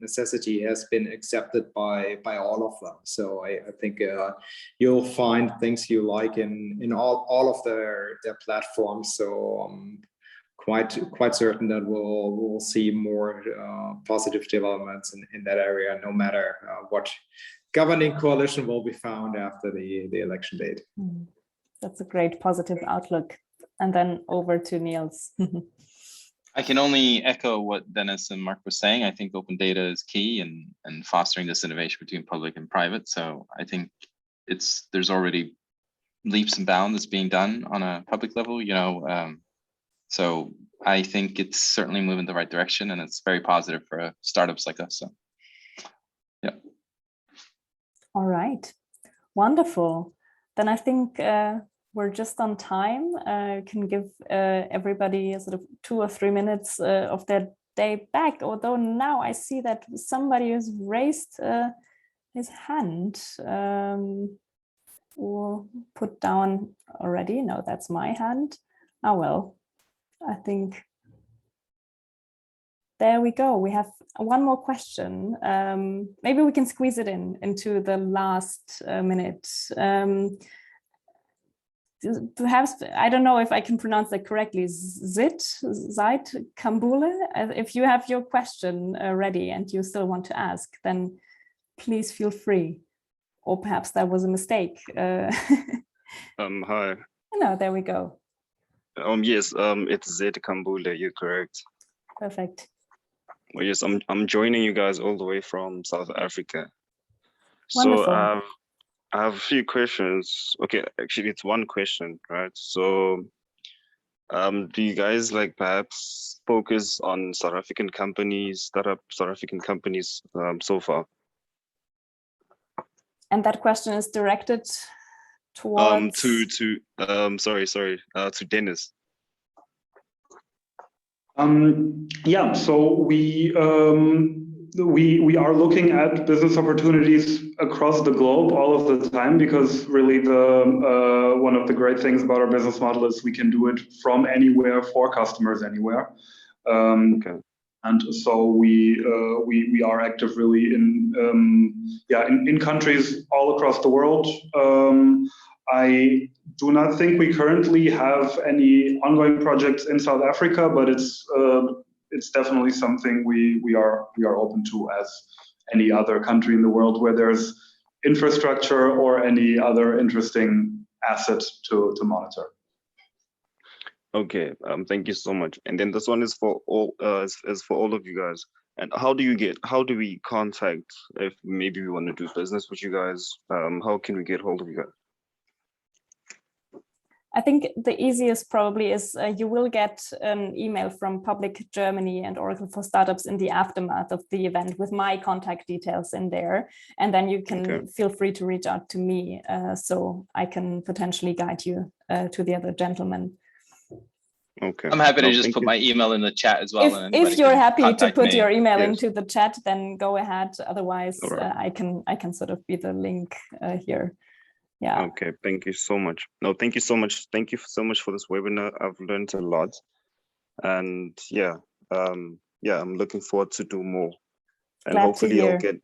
necessity has been accepted by all of them. So I think you'll find things you like in all of their platforms. So I'm quite certain that we'll see more positive developments in that area, no matter what governing coalition will be found after the election date. That's a great positive outlook. And then over to Nils. I can only echo what Dennis and Marc were saying. I think open data is key and fostering this innovation between public and private. So I think there's already leaps and bounds being done on a public level, so I think it's certainly moving in the right direction, and it's very positive for startups like us. So yeah. All right, wonderful. Then I think we're just on time. Can give everybody sort of 2 or 3 minutes of their day back. Although now I see that somebody has raised his hand or put down already. No, that's my hand. Oh well, I think there we go. We have one more question. Maybe we can squeeze it into the last minute. Perhaps, I don't know if I can pronounce that correctly, Zait Kambule. If you have your question ready and you still want to ask, then please feel free. Or perhaps that was a mistake. Hi. No, there we go. Yes, it's Zait Kambule, you're correct. Perfect. Well, yes, I'm joining you guys all the way from South Africa. Wonderful. So I have a few questions. Okay, actually it's one question, right? So do you guys perhaps focus on South African companies, startup South African companies so far? And that question is directed towards to Dennis. Yeah, so we are looking at business opportunities across the globe all of the time, because really one of the great things about our business model is we can do it from anywhere for customers anywhere. Okay. And so we are active really in countries all across the world. I do not think we currently have any ongoing projects in South Africa, but it's definitely something we are open to any other country in the world where there's infrastructure or any other interesting asset to monitor. Okay, thank you so much. And then this one is for all is for all of you guys. And how do we contact if maybe we want to do business with you guys? How can we get hold of you guys? I think the easiest probably is you will get an email from Public Germany and Oracle for Startups in the aftermath of the event with my contact details in there. And then you can feel free to reach out to me so I can potentially guide you to the other gentlemen. Okay. I'm happy to just put my email in the chat as well. If you're happy to put your email Yes. into the chat, then go ahead. Otherwise, Right. I can sort of be the link here. Yeah. Okay, thank you so much. No, thank you so much. Thank you so much for this webinar. I've learned a lot. And yeah, I'm looking forward to do more. And Glad hopefully to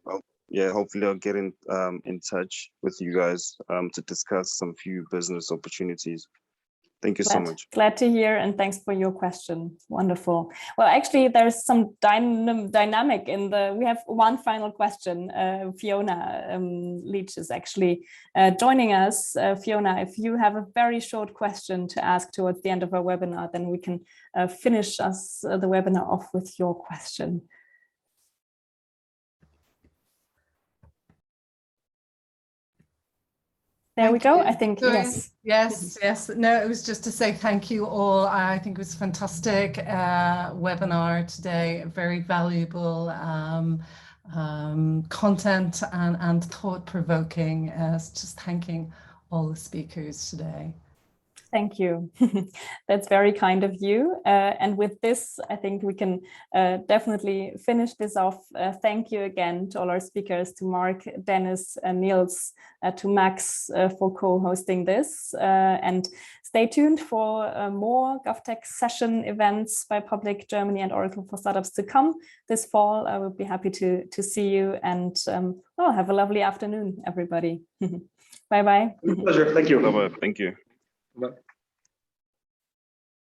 hear. hopefully I'll get in touch with you guys to discuss some few business opportunities. Thank you so much. Glad to hear, and thanks for your question. Wonderful. Well, actually, there's some dynamic in the. We have one final question. Fiona Leach is actually joining us. Fiona, if you have a very short question to ask towards the end of our webinar, then we can finish the webinar off with your question. There we go. I think, yes. Yes. No, it was just to say thank you all. I think it was a fantastic webinar today, very valuable content and thought-provoking. Just thanking all the speakers today. Thank you. That's very kind of you. And with this, I think we can definitely finish this off. Thank you again to all our speakers, to Marc, Dennis, Nils, to Max for co-hosting this. And stay tuned for more GovTech session events by Public Germany and Oracle for Startups to come this fall. I would be happy to see you, and have a lovely afternoon, everybody. Bye-bye. Pleasure. Thank you. Bye-bye. Thank you. Bye.